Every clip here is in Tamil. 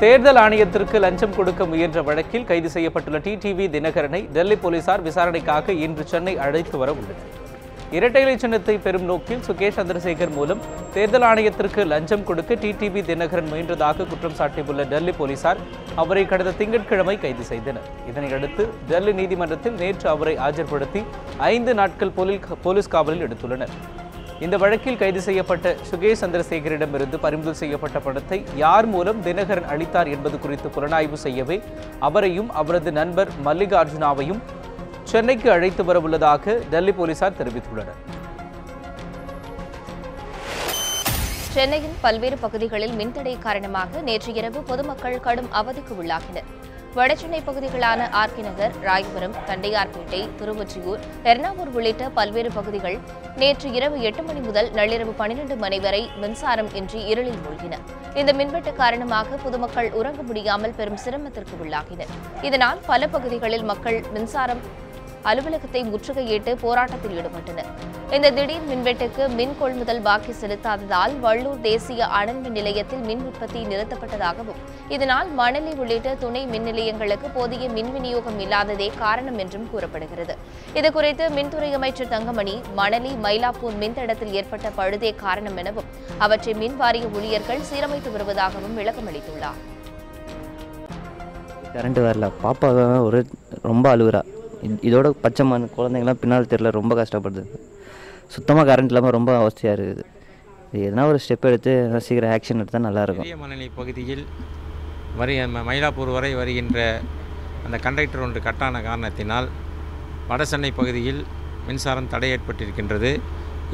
தேர்தல் ஆணையத்திற்கு லஞ்சம் கொடுக்க முயன்ற வழக்கில் கைது செய்யப்பட்டுள்ள டிடிவி தினகரனை டெல்லி போலீசார் விசாரணைக்காக இன்று சென்னை அழைத்து வர உள்ளது. இரட்டை இலை சின்னத்தை பெறும் நோக்கில் சுகேஷ் சந்திரசேகர் மூலம் தேர்தல் ஆணையத்திற்கு லஞ்சம் கொடுக்க டிடிவி தினகரன் முயன்றதாக குற்றம் சாட்டியுள்ள டெல்லி போலீசார் அவரை கடந்த திங்கட்கிழமை கைது செய்தனர். இதனையடுத்து டெல்லி நீதிமன்றத்தில் நேற்று அவரை ஆஜர்படுத்தி 5 நாட்கள் போலீஸ் காவலில் எடுத்துள்ளனர். இந்த வழக்கில் கைது செய்யப்பட்ட சுகேஷ் சந்திரசேகரிடமிருந்து பறிமுதல் செய்யப்பட்ட பணத்தை யார் மூலம் தினகரன் அளித்தார் என்பது குறித்து புலனாய்வு செய்யவே அவரையும் அவரது நண்பர் மல்லிகார்ஜுனாவையும் சென்னைக்கு அழைத்து வரவுள்ளதாக டெல்லி போலீசார் தெரிவித்துள்ளனர். சென்னையின் பல்வேறு பகுதிகளில் மின்தடை காரணமாக நேற்று இரவு பொதுமக்கள் கடும் அவதிக்கு உள்ளாகினர். வடசென்னை பகுதிகளான ஆர்கே நகர், ராயபுரம், தண்டையார்பேட்டை, திருவொற்றியூர், எர்ணாவூர் உள்ளிட்ட பல்வேறு பகுதிகள் நேற்று இரவு 8 மணி முதல் நள்ளிரவு 12 மணி வரை மின்சாரம் இன்றி இருளில் மூழ்கின. இந்த மின்வெட்டு காரணமாக பொதுமக்கள் உறங்க முடியாமல் பெரும் சிரமத்திற்கு உள்ளாகினர். இதனால் பல பகுதிகளில் மக்கள் மின்சாரம் அலுவலகத்தை முற்றுகையிட்டு போராட்டத்தில் ஈடுபட்டனர். இந்த திடீர் மின்வெட்டுக்கு மின் கொள்முதல் பாக்கி செலுத்தாததால் வள்ளூர் தேசிய அனல் மின் நிலையத்தில் மின் உற்பத்தி நிறுத்தப்பட்டதாகவும் இதனால் மணலி உள்ளிட்ட துணை மின் நிலையங்களுக்கு போதிய மின் விநியோகம் இல்லாததே காரணம் என்றும் கூறப்படுகிறது. இதுகுறித்து மின்துறை அமைச்சர் தங்கமணி மணலி மயிலாப்பூர் மின்தடத்தில் ஏற்பட்ட பழுதே காரணம் எனவும் அவற்றை மின் வாரிய ஊழியர்கள் சீரமைத்து வருவதாகவும் விளக்கமளித்துள்ளார். கரண்ட் வரல, பாப்பா ஒரு ரொம்ப அழுகுறா. இதோட பச்சை மண் குழந்தைங்களாம் பின்னால் தெரியல, ரொம்ப கஷ்டப்படுது. சுத்தமாக கரண்ட் இல்லாமல் ரொம்ப அவஸ்தையாக இருக்குது. எதனா ஒரு ஸ்டெப் எடுத்து சீக்கிரம் ஆக்ஷன் எடுத்தால் நல்லாயிருக்கும். மணலி பகுதியில் மயிலாப்பூர் வரை வருகின்ற அந்த கண்டக்டர் ஒன்று கட்டான காரணத்தினால் வடசென்னை பகுதியில் மின்சாரம் தடை ஏற்பட்டிருக்கின்றது.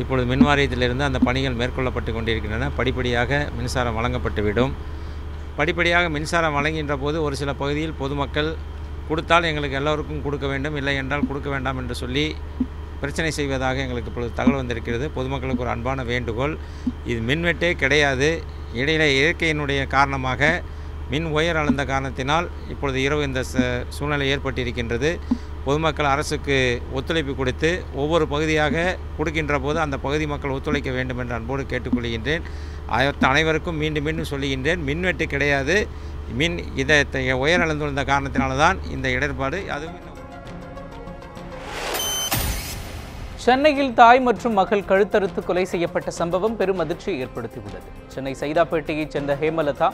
இப்பொழுது மின் வாரியத்திலிருந்து அந்த பணிகள் மேற்கொள்ளப்பட்டு கொண்டிருக்கின்றன. படிப்படியாக மின்சாரம் வழங்கப்பட்டுவிடும். படிப்படியாக மின்சாரம் வழங்குகின்ற போது ஒரு சில பகுதியில் பொதுமக்கள் கொடுத்தால் எங்களுக்கு எல்லோருக்கும் கொடுக்க வேண்டும், இல்லை என்றால் கொடுக்க வேண்டாம் என்று சொல்லி பிரச்சனை செய்வதாக எங்களுக்கு இப்பொழுது தகவல் வந்திருக்கிறது. பொதுமக்களுக்கு ஒரு அன்பான வேண்டுகோள், இது மின்வெட்டே கிடையாது. இடையில இயற்கையினுடைய காரணமாக மின் உயர் அளந்த காரணத்தினால் இப்பொழுது இரவு இந்த சூழ்நிலை ஏற்பட்டிருக்கின்றது. பொதுமக்கள் அரசுக்கு ஒத்துழைப்பு கொடுத்து ஒவ்வொரு பகுதியாக கொடுக்கின்ற போது அந்த பகுதி மக்கள் ஒத்துழைக்க வேண்டும் என்று அன்போடு கேட்டுக்கொள்கின்றேன். அனைவருக்கும் மீண்டும் மீண்டும் சொல்லுகின்றேன், மின்வெட்டு கிடையாது. மின் இதை உயர் அளந்துள்ள காரணத்தினால்தான் இந்த இடர்பாடு. அதுவும் சென்னையில் தாய் மற்றும் மகள் கழுத்தறுத்து கொலை செய்யப்பட்ட சம்பவம் பெரும் அதிர்ச்சியை ஏற்படுத்தியுள்ளது. சென்னை சைதாப்பேட்டையைச் சேர்ந்த ஹேமலதா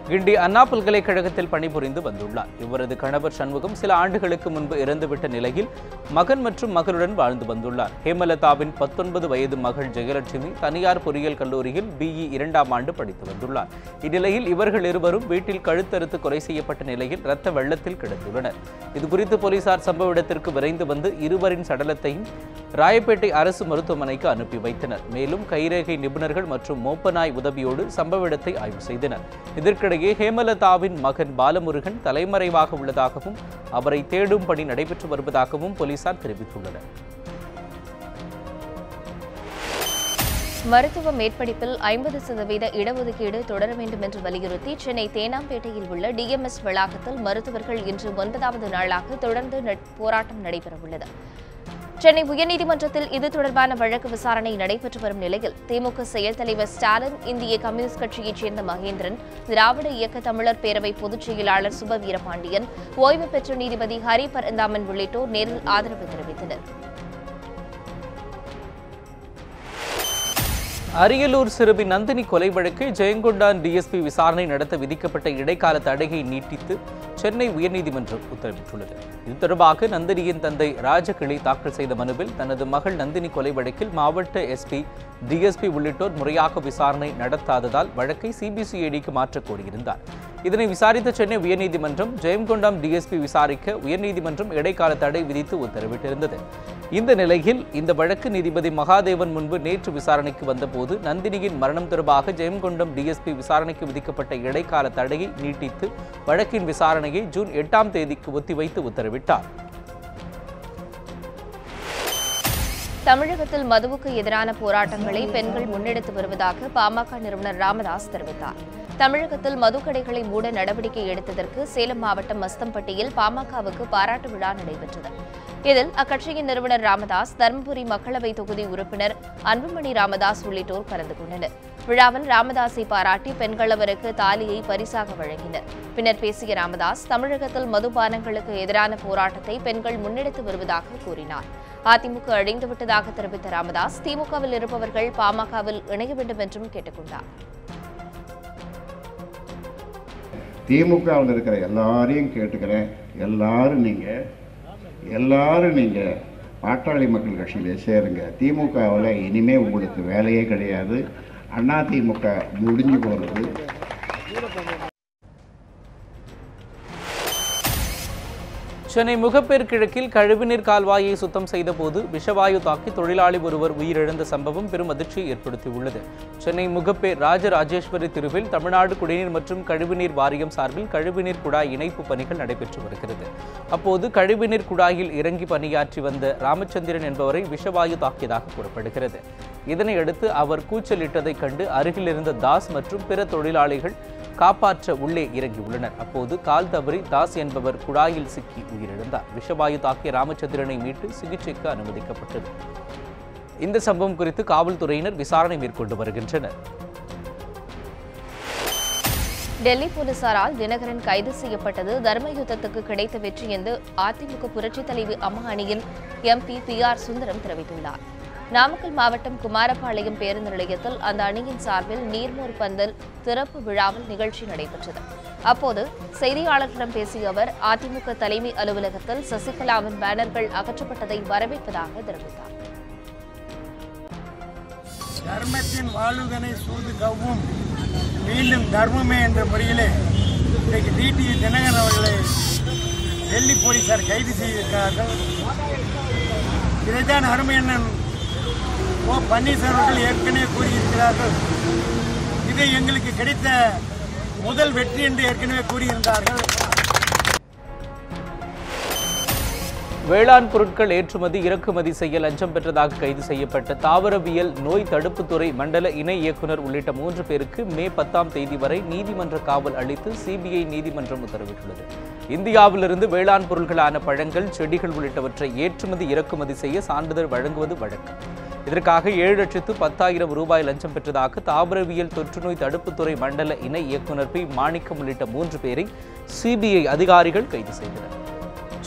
கிண்டி அண்ணா பல்கலைக்கழகத்தில் பணிபுரிந்து வந்துள்ளார். இவரது கணவர் சண்முகம் சில ஆண்டுகளுக்கு முன்பு இறந்துவிட்ட நிலையில் மகன் மற்றும் மகளுடன் வாழ்ந்து வந்துள்ளார். ஹேமலதாவின் 19 வயது மகள் ஜெயலட்சுமி தனியார் பொறியியல் கல்லூரியில் BE 2ஆம் ஆண்டு படித்து வந்துள்ளார். இந்நிலையில் இவர்கள் இருவரும் வீட்டில் கழுத்தறுத்து கொலை செய்யப்பட்ட நிலையில் இரத்த வெள்ளத்தில் கிடந்துள்ளனர். இதுகுறித்து போலீசார் சம்பவ இடத்திற்கு விரைந்து வந்து இருவரின் சடலத்தையும் ராயப்பேட்டை அரசு மருத்துவமனைக்கு அனுப்பி வைத்தனர். மேலும் கைரேகை நிபுணர்கள் மற்றும் மோப்பநாய் உதவியோடு சம்பவ இடத்தை ஆய்வு செய்தனர். இதற்கிடையே ஹேமலதாவின் மகன் பாலமுருகன் தலைமறைவாக உள்ளதாகவும் அவரை தேடும் பணி நடைபெற்று வருவதாகவும் போலீசார் தெரிவித்துள்ளனர். மருத்துவ மேற்படிப்பில் 50% இடஒதுக்கீடு தொடர வேண்டும் என்று வலியுறுத்தி சென்னை தேனாம்பேட்டையில் உள்ள DMS வளாகத்தில் மருத்துவர்கள் இன்று 9வது நாளாக தொடர்ந்து போராட்டம் நடைபெறவுள்ளது. சென்னை உயர்நீதிமன்றத்தில் இது தொடர்பான வழக்கு விசாரணை நடைபெற்று வரும் நிலையில் திமுக செயல் தலைவர் ஸ்டாலின், இந்திய கம்யூனிஸ்ட் கட்சியைச் சேர்ந்த மகேந்திரன், திராவிட இயக்க தமிழர் பேரவை பொதுச் செயலாளர் சுப வீரபாண்டியன், ஓய்வு பெற்ற நீதிபதி ஹரி பரந்தாமன் உள்ளிட்டோர் நேரில் ஆதரவு தெரிவித்தனர். அரியலூர் சிறுமி நந்தினி கொலை வழக்கில் ஜெயங்கொண்டான் DSP விசாரணை நடத்த விதிக்கப்பட்ட இடைக்கால தடையை நீட்டித்து சென்னை உயர்நீதிமன்றம் உத்தரவிட்டுள்ளது. இது தொடர்பாக நந்தினியின் தந்தை ராஜகிளி தாக்கல் செய்த மனுவில் தனது மகள் நந்தினி கொலை வழக்கில் மாவட்ட SP, DSP உள்ளிட்டோர் முறையாக விசாரணை நடத்தாததால் வழக்கை CBCIDக்கு மாற்றக் கோரியிருந்தார். இதனை விசாரித்த சென்னை உயர்நீதிமன்றம் ஜெயங்கொண்டாம் DSP விசாரிக்க உயர்நீதிமன்றம் இடைக்கால தடை விதித்து உத்தரவிட்டிருந்தது. இந்த நிலையில் இந்த வழக்கு நீதிபதி மகாதேவன் முன்பு நேற்று விசாரணைக்கு வந்தபோது நந்தினியின் மரணம் தொடர்பாக ஜெயங்கொண்டம் DSP விசாரணைக்கு விதிக்கப்பட்ட இடைக்கால தடையை நீட்டித்து வழக்கின் விசாரணையை ஜூன் 8ஆம் தேதிக்கு ஒத்திவைத்து உத்தரவிட்டார். தமிழகத்தில் மதுவுக்கு எதிரான போராட்டங்களை பெண்கள் முன்னெடுத்து வருவதாக பாமக நிறுவனர் ராமதாஸ் தெரிவித்தார். தமிழகத்தில் மதுக்கடைகளை மூட நடவடிக்கை எடுத்ததற்கு சேலம் மாவட்டம் மஸ்தம்பட்டியில் பாமகவுக்கு பாராட்டு விழா நடைபெற்றது. இதில் அக்கட்சியின் நிறுவனர் ராமதாஸ், தருமபுரி மக்களவை தொகுதி உறுப்பினர் அன்புமணி ராமதாஸ் உள்ளிட்டோர் கலந்து கொண்டனர். விழாவில் ராமதாஸை பாராட்டி பெண்கள் அவருக்கு தாலியை பரிசாக வழங்கினர். பின்னர் பேசிய ராமதாஸ், தமிழகத்தில் மதுபானங்களுக்கு எதிரான போராட்டத்தை பெண்கள் முன்னெடுத்து வருவதாக கூறினார். அதிமுக அழிந்துவிட்டதாக தெரிவித்த ராமதாஸ், திமுகவில் இருப்பவர்கள் பாமகவில் இணைய வேண்டும் என்றும் கேட்டுக் கொண்டார். திமுகவில் இருக்கிற எல்லாரையும் கேட்டுக்கிறேன், எல்லாரும் நீங்கள் பாட்டாளி மக்கள் கட்சியிலே சேருங்க. திமுகவில் இனிமே உங்களுக்கு வேலையே கிடையாது. அதிமுக முடிஞ்சு போகிறது. சென்னை முகப்பேர் கிழக்கில் கழிவுநீர் கால்வாயை சுத்தம் செய்தபோது விஷவாயு தாக்கி தொழிலாளி ஒருவர் உயிரிழந்த சம்பவம் பெரும் அதிர்ச்சியை ஏற்படுத்தியுள்ளது. சென்னை முகப்பேர் ராஜராஜேஸ்வரி தெருவில் தமிழ்நாடு குடிநீர் மற்றும் கழிவுநீர் வாரியம் சார்பில் கழிவுநீர் குழாய் இணைப்பு பணிகள் நடைபெற்று வருகிறது. அப்போது கழிவுநீர் குழாயில் இறங்கி பணியாற்றி வந்த ராமச்சந்திரன் என்பவரை விஷவாயு தாக்கியதாக கூறப்படுகிறது. இதனையடுத்து அவர் கூச்சலிட்டதைக் கண்டு அருகில் இருந்த தாஸ் மற்றும் பிற தொழிலாளிகள் காப்பாற்ற உள்ளே இறங்கியுள்ளனர். அப்போது கால் தவறி தாஸ் என்பவர் குழாயில் சிக்கி உயிரிழந்தார். விஷவாயு தாக்கிய ராமச்சந்திரனை மீட்டு சிகிச்சைக்கு அனுமதிக்கப்பட்டது. இந்த சம்பவம் குறித்து காவல்துறையினர் விசாரணை மேற்கொண்டு வருகின்றனர். டெல்லி போலீசாரால் தினகரன் கைது செய்யப்பட்டது தர்ம யுத்தத்துக்கு கிடைத்த வெற்றி என்று அதிமுக புரட்சித் தலைவி அம்மா அணியின் MP PR சுந்தரம் தெரிவித்துள்ளார். நாமக்கல் மாவட்டம் குமாரபாளையம் பேருந்து நிலையத்தில் அந்த அணியின் சார்பில் நீர்மோர் பந்தல் திறப்பு விழாவில் நிகழ்ச்சி நடைபெற்றது. அப்போது செய்தியாளர்களிடம் பேசிய அவர், அதிமுக தலைமை அலுவலகத்தில் சசிகலாவின் பேனர்கள் அகற்றப்பட்டதை வரவேற்பதாக தெரிவித்தார். தர்மத்தின் வாழ்வுதனை சூது கவ்வும் மீண்டும் தர்மமே என்ற முறையிலே இன்றைக்கு டிடிவி தினகரன் அவர்களை டெல்லி போலீசார் கைது செய்திருக்கிறார்கள். இதைத்தான் அருமையண்ணன் ஓ பன்னீர்செல்வம் அவர்கள் ஏற்கனவே கூறியிருக்கிறார்கள். இது எங்களுக்கு கிடைத்த முதல் வெற்றி என்று ஏற்கனவே கூறியிருந்தார்கள். வேளாண் பொருட்கள் ஏற்றுமதி இறக்குமதி செய்ய லஞ்சம் பெற்றதாக கைது செய்யப்பட்ட தாவரவியல் நோய் தடுப்புத்துறை மண்டல இணை இயக்குநர் உள்ளிட்ட 3 பேருக்கு மே 10ஆம் தேதி வரை நீதிமன்ற காவல் அளித்து CBI நீதிமன்றம் உத்தரவிட்டுள்ளது. இந்தியாவிலிருந்து வேளாண் பொருட்களான பழங்கள், செடிகள் உள்ளிட்டவற்றை ஏற்றுமதி இறக்குமதி செய்ய சான்றிதழ் வழங்குவது வழக்கம். இதற்காக 7,10,000 ரூபாய் லஞ்சம் பெற்றதாக தாவரவியல் தொற்றுநோய் தடுப்புத்துறை மண்டல இணை இயக்குநர் P. மாணிக்கம் உள்ளிட்ட 3 பேரை CBI அதிகாரிகள் கைது செய்தனர்.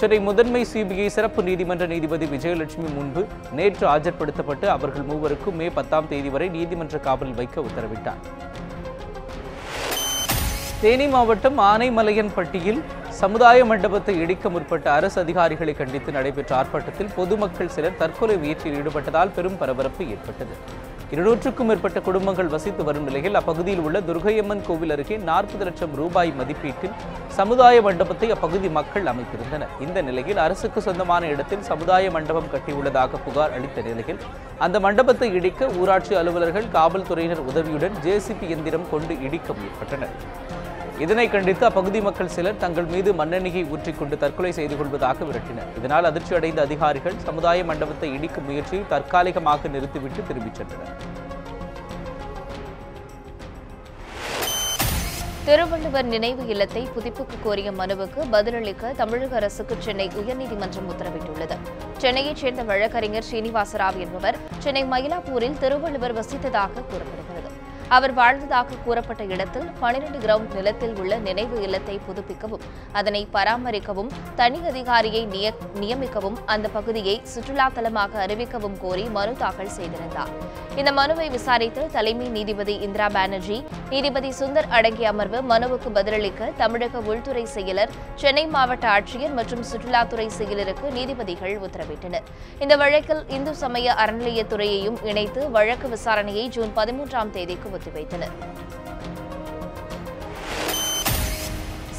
சென்னை முதன்மை CBI சிறப்பு நீதிமன்ற நீதிபதி விஜயலட்சுமி முன்பு நேற்று ஆஜர்படுத்தப்பட்டு அவர்கள் 3வருக்கும் மே 10ஆம் தேதி வரை நீதிமன்ற காவலில் வைக்க உத்தரவிட்டார். தேனி மாவட்டம் ஆனைமலையன்பட்டியில் சமுதாய மண்டபத்தை இடிக்க முற்பட்ட அரசு அதிகாரிகளை கண்டித்து நடைபெற்ற ஆர்ப்பாட்டத்தில் பொதுமக்கள் சிலர் தற்கொலை முயற்சியில் ஈடுபட்டதால் பெரும் பரபரப்பு ஏற்பட்டது. 200க்கும் மேற்பட்ட குடும்பங்கள் வசித்து வரும் நிலையில் அப்பகுதியில் உள்ள துர்கையம்மன் கோவில் அருகே 40 லட்சம் ரூபாய் மதிப்பீட்டில் சமுதாய மண்டபத்தை அப்பகுதி மக்கள் அமைத்திருந்தனர். இந்த நிலையில் அரசுக்கு சொந்தமான இடத்தில் சமுதாய மண்டபம் கட்டியுள்ளதாக புகார் அளித்த நிலையில் அந்த மண்டபத்தை இடிக்க ஊராட்சி அலுவலர்கள், காவல்துறையினர் உதவியுடன் JCB எந்திரம் கொண்டு இடிக்க முற்பட்டனர். இதனை கண்டித்து அப்பகுதி மக்கள் சிலர் தங்கள் மீது மண்ணெண்ணெயை ஊற்றிக்கொண்டு தற்கொலை செய்து கொள்வதாக விரட்டினர். இதனால் அதிர்ச்சியடைந்த அதிகாரிகள் சமுதாய மண்டபத்தை இடிக்கும் முயற்சியை தற்காலிகமாக நிறுத்திவிட்டு திரும்பிச் சென்றனர். திருவள்ளுவர் நினைவு இல்லத்தை புதுப்பிக்க கோரிய மனுவுக்கு பதிலளிக்க தமிழக அரசுக்கு சென்னை உயர்நீதிமன்றம் உத்தரவிட்டுள்ளது. சென்னையைச் சேர்ந்த வழக்கறிஞர் ஸ்ரீனிவாசராவ் என்பவர் சென்னை மயிலாப்பூரில் திருவள்ளுவர் வசித்ததாக கூறப்படுகிறது. அவர் வாழ்ந்ததாக கூறப்பட்ட இடத்தில் 12 கிரவுண்ட் நிலத்தில் உள்ள நினைவு இல்லத்தை புதுப்பிக்கவும், அதனை பராமரிக்கவும், தனி அதிகாரியை நியமிக்கவும், அந்த பகுதியை சுற்றுலா தலமாக அறிவிக்கவும் கோரி மனு தாக்கல் செய்திருந்தார். இந்த மனுவை விசாரித்த தலைமை நீதிபதி இந்திரா பானர்ஜி, நீதிபதி சுந்தர் அடங்கிய அமர்வு மனுவுக்கு பதிலளிக்க தமிழக உள்துறை செயலர், சென்னை மாவட்ட ஆட்சியர் மற்றும் சுற்றுலாத்துறை செயலருக்கு நீதிபதிகள் உத்தரவிட்டனர். இந்த வழக்கில் இந்து சமய அறநிலையத்துறையையும் இணைத்து வழக்கு விசாரணையை ஜூன் 13ஆம் தேதிக்கு ஒத்திவைத்தனர்.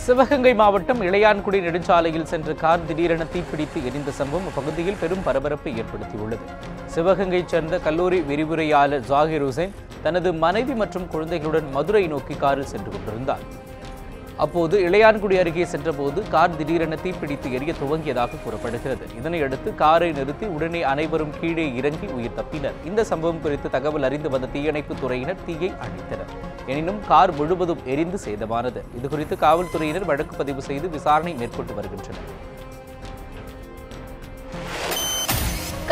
சிவகங்கை மாவட்டம் இளையான்குடி நெடுஞ்சாலையில் சென்ற கார் திடீரென தீப்பிடித்து எரிந்த சம்பவம் அப்பகுதியில் பெரும் பரபரப்பை ஏற்படுத்தியுள்ளது. சிவகங்கையைச் சேர்ந்த கல்லூரி விரிவுரையாளர் ஜாகிர் ஹுசைன் தனது மனைவி மற்றும் குழந்தைகளுடன் மதுரை நோக்கி காரில் சென்று கொண்டிருந்தார். அப்போது இளையான்குடி அருகே சென்றபோது கார் திடீரென தீப்பிடித்து எரிய துவங்கியதாக கூறப்படுகிறது. இதனையடுத்து காரை நிறுத்தி உடனே அனைவரும் கீழே இறங்கி உயிர் தப்பினர். இந்த சம்பவம் குறித்து தகவல் அறிந்து வந்த தீயணைப்பு துறையினர் தீயை அணைத்தனர். எனினும் கார் முழுவதும் எரிந்து சேதமானது. இதுகுறித்து காவல்துறையினர் வழக்கு பதிவு செய்து விசாரணை மேற்கொண்டு வருகின்றனர்.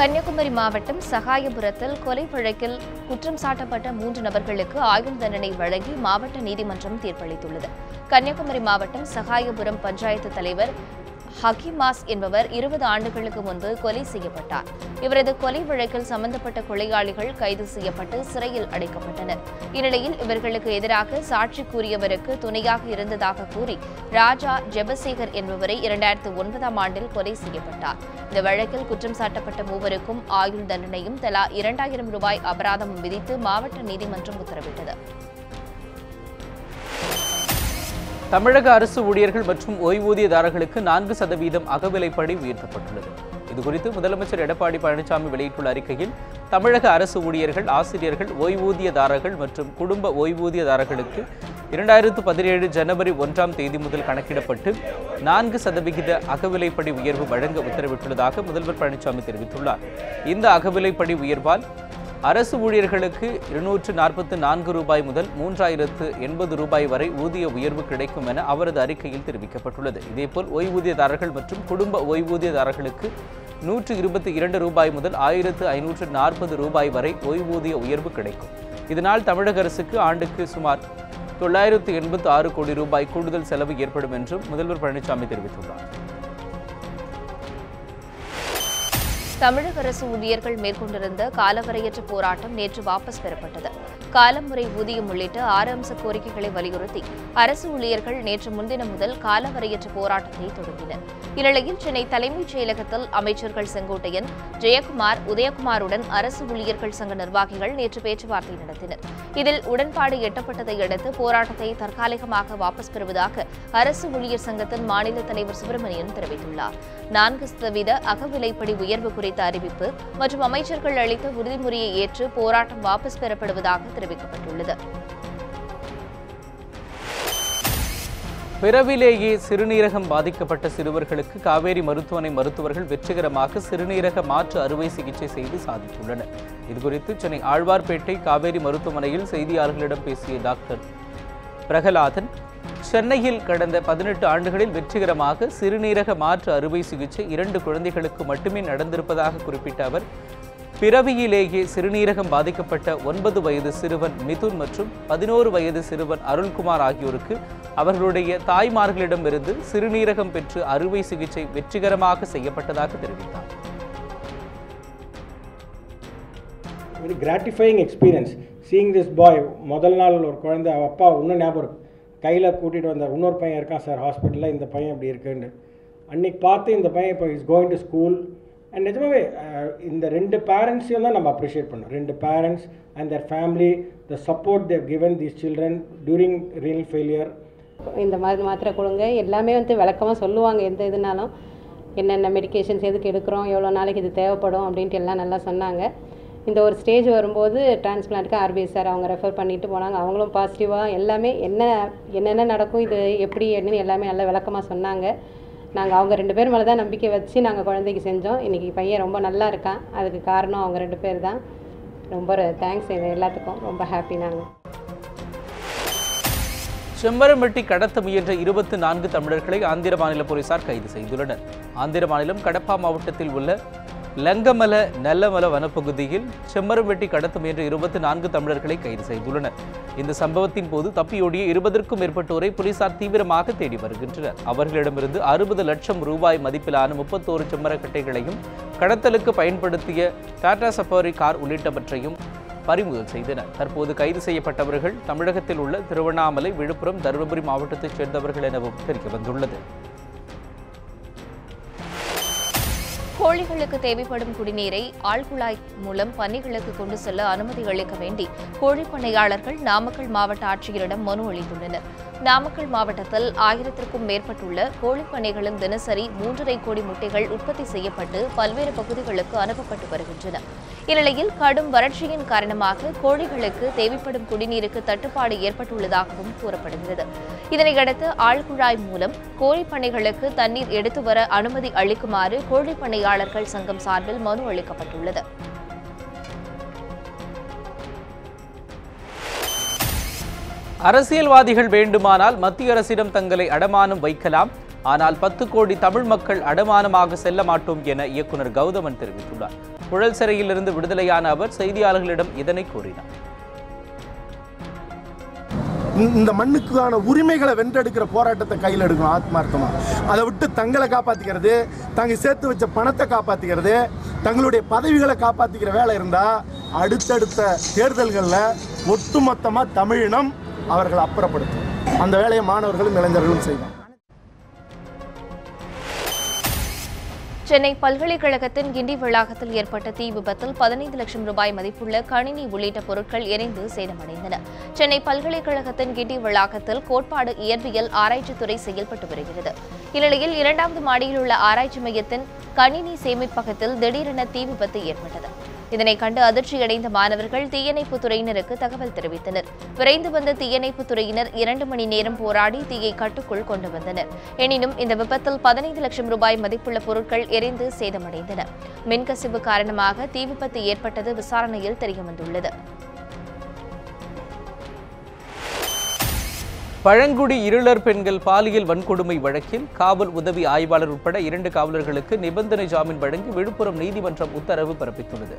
கன்னியாகுமரி மாவட்டம் சகாயபுரத்தில் கொலை வழக்கில் குற்றம் சாட்டப்பட்ட 3 நபர்களுக்கு ஆயுள் தண்டனை வழங்கி மாவட்ட நீதிமன்றம் தீர்ப்பளித்துள்ளது. கன்னியாகுமரி மாவட்டம் சகாயபுரம் பஞ்சாயத்து தலைவர் ஹக்கீமாஸ் என்பவர் 20 ஆண்டுகளுக்கு முன்பு கொலை செய்யப்பட்டார். இவரது கொலை வழக்கில் சம்பந்தப்பட்ட கொலையாளிகள் கைது செய்யப்பட்டு சிறையில் அடைக்கப்பட்டனர். இந்நிலையில் இவர்களுக்கு எதிராக சாட்சி கூறியவருக்கு துணையாக இருந்ததாக கூறி ராஜா ஜெபசேகர் என்பவரை 2009ஆம் ஆண்டில் கொலை செய்யப்பட்டார். இந்த வழக்கில் குற்றம் சாட்டப்பட்ட மூவருக்கும் ஆயுள் தண்டனையும் தலா 2000 ரூபாய் அபராதமும் விதித்து மாவட்ட நீதிமன்றம் உத்தரவிட்டது. தமிழக அரசு ஊழியர்கள் மற்றும் ஓய்வூதியதாரர்களுக்கு 4% அகவிலைப்படி உயர்த்தப்பட்டுள்ளது. இதுகுறித்து முதலமைச்சர் எடப்பாடி பழனிசாமி வெளியிட்டுள்ள அறிக்கையில், தமிழக அரசு ஊழியர்கள், ஆசிரியர்கள், ஓய்வூதியதாரர்கள் மற்றும் குடும்ப ஓய்வூதியதாரர்களுக்கு 2017 ஜனவரி 1ஆம் தேதி முதல் கணக்கிடப்பட்டு 4% அகவிலைப்படி உயர்வு வழங்க உத்தரவிட்டுள்ளதாக முதல்வர் பழனிசாமி தெரிவித்துள்ளார். இந்த அகவிலைப்படி உயர்வால் அரசு ஊழியர்களுக்கு 244 ரூபாய் முதல் 3080 ரூபாய் வரை ஊதிய உயர்வு கிடைக்கும் என அவரது அறிக்கையில் தெரிவிக்கப்பட்டுள்ளது. இதேபோல் ஓய்வூதியதாரர்கள் மற்றும் குடும்ப ஓய்வூதியதாரர்களுக்கு 122 ரூபாய் முதல் 1540 ரூபாய் வரை ஓய்வூதிய உயர்வு கிடைக்கும். இதனால் தமிழக அரசுக்கு ஆண்டுக்கு சுமார் 986 கோடி ரூபாய் கூடுதல் செலவு ஏற்படும் என்றும் முதல்வர் பழனிசாமி தெரிவித்துள்ளார். தமிழக அரசு ஊழியர்கள் மேற்கொண்டிருந்த காலவரையற்ற போராட்டம் நேற்று வாபஸ் பெறப்பட்டது. காலமுறை ஊதியம் உள்ளிட்ட 6 அம்ச கோரிக்கைகளை வலியுறுத்தி அரசு ஊழியர்கள் நேற்று முன்தினம் முதல் காலவரையற்ற போராட்டத்தை தொடங்கினர். இந்நிலையில் சென்னை தலைமைச் செயலகத்தில் அமைச்சர்கள் செங்கோட்டையன், ஜெயக்குமார், உதயகுமாருடன் அரசு ஊழியர்கள் சங்க நிர்வாகிகள் நேற்று பேச்சுவார்த்தை நடத்தினர். இதில் உடன்பாடு எட்டப்பட்டதை அடுத்து போராட்டத்தை தற்காலிகமாக வாபஸ் பெறுவதாக அரசு ஊழியர் சங்கத்தின் மாநில தலைவர் சுப்பிரமணியன் தெரிவித்துள்ளார். 4% அகவிலைப்படி உயர்வு குறித்த அறிவிப்பு மற்றும் அமைச்சர்கள் அளித்த உறுதிமொழியை ஏற்று போராட்டம் வாபஸ் பெறப்படுவதாக தெரிவிக்கப்பட்டுள்ளது. பிறவிலேயே சிறுநீரகம் பாதிக்கப்பட்ட சிறுவர்களுக்கு காவேரி மருத்துவமனை மருத்துவர்கள் வெற்றிகரமாக சிறுநீரக மாற்று அறுவை சிகிச்சை செய்து சாதித்துள்ளனர். இதுகுறித்து சென்னை ஆழ்வார்பேட்டை காவேரி மருத்துவமனையில் செய்தியாளர்களிடம் பேசிய டாக்டர் பிரகலாதன், சென்னையில் கடந்த 18 ஆண்டுகளில் வெற்றிகரமாக சிறுநீரக மாற்று அறுவை சிகிச்சை 2 குழந்தைகளுக்கு மட்டுமே நடந்திருப்பதாக குறிப்பிட்ட அவர், பிறவியிலேயே சிறுநீரகம் பாதிக்கப்பட்ட 9 வயது சிறுவன் மிதுன் மற்றும் 11 வயது சிறுவன் அருள்குமார் ஆகியோருக்கு அவர்களுடைய தாய்மார்களிடமிருந்து சிறுநீரகம் பெற்று அறுவை சிகிச்சை வெற்றிகரமாக செய்யப்பட்டதாக தெரிவித்தார். Very gratifying experience seeing this boy. முதல் நாள் ஒரு குழந்தை அப்பா இன்னும் ஞாபகம் கையில் கூட்டிகிட்டு வந்தார். இன்னொரு பையன் இருக்கான் சார் ஹாஸ்பிட்டலில், இந்த பையன் இப்படி இருக்குன்னு அன்றைக்கி பார்த்து இந்த பையன் இப்போ is going to school. And நிஜமாவே இந்த 2 பேரண்ட்ஸையும் தான் நம்ம அப்ரிஷியேட் பண்ணோம். 2 parents and their family, the support they've given these children during renal failure. இந்த மாதிரி மாத்திரை கொடுங்க, எல்லாமே விளக்கமாக சொல்லுவாங்க. எந்த இதுனாலும் என்னென்ன மெடிக்கேஷன்ஸ் எதுக்கு எடுக்கிறோம், எவ்வளோ நாளைக்கு இது தேவைப்படும் அப்படின்ட்டு எல்லாம் நல்லா சொன்னாங்க. இந்த ஒரு ஸ்டேஜ் வரும்போது டிரான்ஸ்பிளான்ட்டுக்கு ஆர்பிஎஸ் அவங்க ரெஃபர் பண்ணிட்டு போனாங்க. அவங்களும் பாசிட்டிவாக எல்லாமே என்னென்ன நடக்கும், இது எப்படி என்னன்னு எல்லாமே நல்லா விளக்கமாக சொன்னாங்க. நாங்கள் அவங்க 2 பேர் மேலே தான் நம்பிக்கை வச்சு நாங்கள் குழந்தைக்கு செஞ்சோம். இன்றைக்கி பையன் ரொம்ப நல்லா இருக்கான். அதுக்கு காரணம் அவங்க 2 பேர் தான். ரொம்ப தேங்க்ஸ் எல்லாத்துக்கும். ரொம்ப ஹாப்பி நாங்கள். செம்மரம்பட்டி கடத்த முயன்ற 24 தமிழர்களை ஆந்திர மாநில போலீசார் கைது செய்துள்ளனர். ஆந்திர மாநிலம் கடப்பா மாவட்டத்தில் உள்ள லங்கமல நல்லமல வனப்பகுதியில் செம்மரம்பட்டி கடத்த முயன்ற 24 தமிழர்களை கைது செய்துள்ளனர். இந்த சம்பவத்தின் போது தப்பியோடிய 20க்கும் மேற்பட்டோரை போலீசார் தீவிரமாக தேடி வருகின்றனர். அவர்களிடமிருந்து 60 லட்சம் ரூபாய் மதிப்பிலான 31 செம்மரக்கட்டைகளையும் கடத்தலுக்கு பயன்படுத்திய டாடா சஃபாரி கார் உள்ளிட்டவற்றையும் பறிமுதல் செய்தனர். தற்போது கைது செய்யப்பட்டவர்கள் தமிழகத்தில் உள்ள திருவண்ணாமலை, விழுப்புரம், தருமபுரி மாவட்டத்தைச் சேர்ந்தவர்கள் எனவும் தெரிய வந்துள்ளது. கோழிகளுக்கு தேவைப்படும் குடிநீரை ஆழ்குழாய் மூலம் பண்ணைகளுக்கு கொண்டு செல்ல அனுமதி அளிக்க வேண்டி கோழி பண்ணையாளர்கள் நாமக்கல் மாவட்ட ஆட்சியரிடம் மனு அளித்துள்ளனர். நாமக்கல் மாவட்டத்தில் 1000க்கும் மேற்பட்டுள்ள கோழி பண்ணைகளும் தினசரி 3.5 கோடி முட்டைகள் உற்பத்தி செய்யப்பட்டு பல்வேறு பகுதிகளுக்கு அனுப்பப்பட்டு வருகின்றன. இந்நிலையில் கடும் வறட்சியின் காரணமாக கோழிகளுக்கு தேவைப்படும் குடிநீருக்கு தட்டுப்பாடு ஏற்பட்டுள்ளதாகவும் கூறப்படுகிறது. இதனையடுத்து ஆழ்குழாய் மூலம் கோழி பண்ணைகளுக்கு தண்ணீர் எடுத்து வர அனுமதி அளிக்குமாறு கோழி பண்ணையாளர்கள் சங்கம் சார்பில் மனு அளிக்கப்பட்டுள்ளது. அரசியல்வாதிகள் வேண்டுமானால் மத்திய அரசிடம் தங்களை அடமானம் வைக்கலாம், ஆனால் 10 கோடி தமிழ் மக்கள் அடமானமாக செல்ல மாட்டோம் என இயக்குனர் கௌதமன் தெரிவித்துள்ளார். புழல் சிறையிலிருந்து விடுதலையான அவர் செய்தியாளர்களிடம் இதனை கூறினார். இந்த மண்ணுக்கான உரிமைகளை வென்றெடுக்கிற போராட்டத்தை கையில் எடுக்கணும் ஆத்மார்த்தமா. அதை விட்டு தங்களை காப்பாற்றிக்கிறது, தங்க சேர்த்து வச்ச பணத்தை காப்பாற்றிக்கிறது, தங்களுடைய பதவிகளை காப்பாற்றிக்கிற வேலை இருந்தால் அடுத்தடுத்த தேர்தல்களில் ஒட்டுமொத்தமாக தமிழினம் அவர்களை அப்புறப்படுத்தும். அந்த வேலையை மாணவர்களும் இளைஞர்களும் செய்வாங்க. சென்னை பல்கலைக்கழகத்தின் கிண்டி வளாகத்தில் ஏற்பட்ட தீ விபத்தில் 15 லட்சம் ரூபாய் மதிப்புள்ள கணினி உள்ளிட்ட பொருட்கள் எரிந்து சேதமடைந்தன. சென்னை பல்கலைக்கழகத்தின் கிண்டி வளாகத்தில் கோட்பாடு இயற்பியல் ஆராய்ச்சித்துறை செயல்பட்டு வருகிறது. இந்நிலையில் 2வது மாடியில் உள்ள ஆராய்ச்சி மையத்தின் கணினி சேமிப்பகத்தில் திடீரென தீ விபத்து ஏற்பட்டது. இதனை கண்டு அதிர்ச்சியடைந்த மாணவர்கள் தீயணைப்புத் துறையினருக்கு தகவல் தெரிவித்தனர். விரைந்து வந்த தீயணைப்புத் துறையினர் 2 மணி நேரம் போராடி தீயை கட்டுக்குள் கொண்டு வந்தனர். எனினும் இந்த விபத்தில் 15 லட்சம் ரூபாய் மதிப்புள்ள பொருட்கள் எரிந்து சேதமடைந்தன. மின்கசிவு காரணமாக தீ விபத்து ஏற்பட்டது விசாரணையில் தெரியவந்துள்ளது. பழங்குடி இருளர் பெண்கள் பாலியல் வன்கொடுமை வழக்கில் காவல் உதவி ஆய்வாளர் உட்பட 2 காவலர்களுக்கு நிபந்தனை ஜாமீன் வழங்கி விழுப்புரம் நீதிமன்றம் உத்தரவு பிறப்பித்துள்ளது.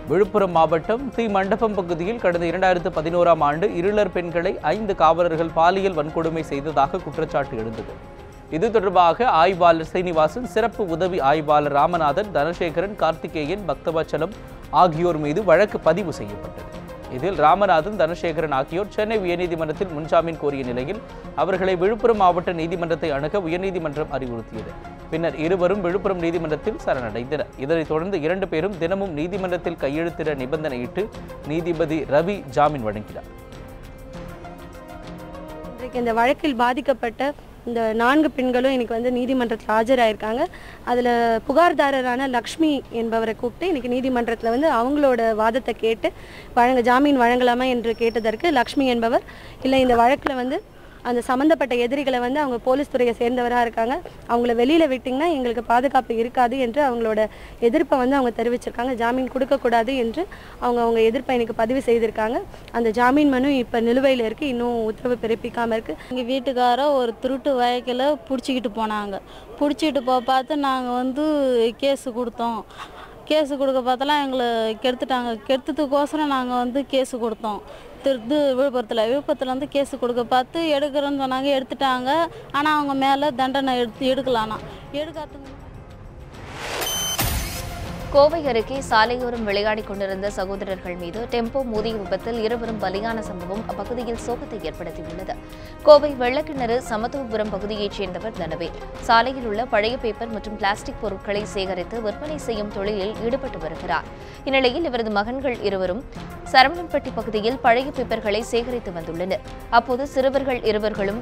விழுப்புரம் மாவட்டம் தி மண்டபம் பகுதியில் கடந்த 2011ஆம் ஆண்டு இருளர் பெண்களை 5 காவலர்கள் பாலியல் வன்கொடுமை செய்ததாக குற்றச்சாட்டு எழுந்தது. இது தொடர்பாக ஆய்வாளர் சீனிவாசன், சிறப்பு உதவி ஆய்வாளர் ராமநாதன், தனசேகரன், கார்த்திகேயன், பக்தவச்சலம் ஆகியோர் மீது வழக்கு பதிவு செய்யப்பட்டது. இதில் ராமநாதன், தனசேகரன் ஆகியோர் சென்னை உயர்நீதிமன்றத்தில் முன்ஜாமீன் கோரிய நிலையில் அவர்களை விழுப்புரம் மாவட்ட நீதிமன்றத்தை அணுக உயர்நீதிமன்றம் அறிவுறுத்தியது. பின்னர் இருவரும் விழுப்புரம் நீதிமன்றத்தில் சரணடைந்தனர். இதனைத் தொடர்ந்து 2 பேரும் தினமும் நீதிமன்றத்தில் கையெழுத்திட நிபந்தனையிட்டு நீதிபதி ரவி ஜாமீன் வழங்கினார். இந்த வழக்கில் பாதிக்கப்பட்ட இந்த 4 பெண்களும் இன்னைக்கு நீதிமன்றத்தில் ஆஜராயிருக்காங்க. அதில் புகார்தாரரான லக்ஷ்மி என்பவரை கூப்பிட்டு இன்னைக்கு நீதிமன்றத்தில் அவங்களோட வாதத்தை கேட்டு ஜாமீன் வழங்கலாமா என்று கேட்டதற்கு லக்ஷ்மி என்பவர் இல்லை, இந்த வழக்கில் அந்த சம்மந்தப்பட்ட எதிரிகளை அவங்க போலீஸ் துறையை சேர்ந்தவராக இருக்காங்க, அவங்கள வெளியில் விட்டிங்கன்னா எங்களுக்கு பாதுகாப்பு இருக்காது என்று அவங்களோட எதிர்ப்பை அவங்க தெரிவிச்சிருக்காங்க. ஜாமீன் கொடுக்கக்கூடாது என்று அவங்க எதிர்ப்பை எனக்கு பதிவு செய்திருக்காங்க. அந்த ஜாமீன் மனு இப்போ நிலுவையில் இருக்குது, இன்னும் உத்தரவு பிறப்பிக்காமல் இருக்குது. எங்கள் வீட்டுக்கார ஒரு திருட்டு வழக்கில் பிடிச்சிக்கிட்டு போனாங்க. பிடிச்சிக்கிட்டு பார்த்து நாங்கள் கேஸு கொடுத்தோம். கேஸு கொடுக்க பார்த்தலாம் எங்களை கெடுத்துட்டாங்க. கெடுத்ததுக்கோசரம் நாங்கள் கேஸு கொடுத்தோம். விழுப்புரத்தில் கேஸு கொடுக்க பார்த்து எடுக்கிறேன்னு சொன்னாங்க, எடுத்துட்டாங்க. ஆனால் அவங்க மேலே தண்டனை எடுக்கலானா எடுக்காதுங்க. கோவை அருகே சாலையோரம் விளையாடிக் கொண்டிருந்த சகோதரர்கள் மீது டெம்போ மோதிய விபத்தில் இருவரும் பலியான சம்பவம் அப்பகுதியில் சோகத்தை ஏற்படுத்தியுள்ளது. கோவை வெள்ளக்கிணறு சமத்துவபுரம் பகுதியைச் சேர்ந்தவர் தனவேல் சாலையில் உள்ள பழைய பேப்பர் மற்றும் பிளாஸ்டிக் பொருட்களை சேகரித்து விற்பனை செய்யும் தொழிலில் ஈடுபட்டு வருகிறார். இந்நிலையில் இவரது மகன்கள் இருவரும் சரவணம்பட்டி பகுதியில் பழைய பேப்பர்களை சேகரித்து வந்துள்ளனர். அப்போது சிறுவர்கள் இருவர்களும்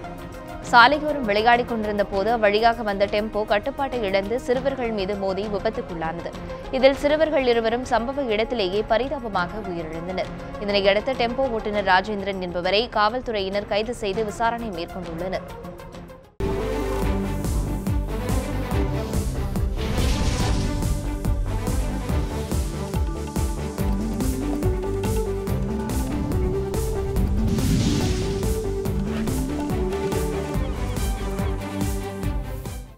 சாலையோரம் விளையாடிக் கொண்டிருந்த போது அவ்வழியாக வந்த டெம்போ கட்டுப்பாட்டை இழந்து சிறுவர்கள் மீது மோதி விபத்துக்குள்ளானது. இதில் சிறுவர்கள் இருவரும் சம்பவ இடத்திலேயே பரிதாபமாக உயிரிழந்தனர். இதனையடுத்து டெம்போ ஓட்டுநர் ராஜேந்திரன் என்பவரை காவல்துறையினர் கைது செய்து விசாரணை மேற்கொண்டுள்ளனர்.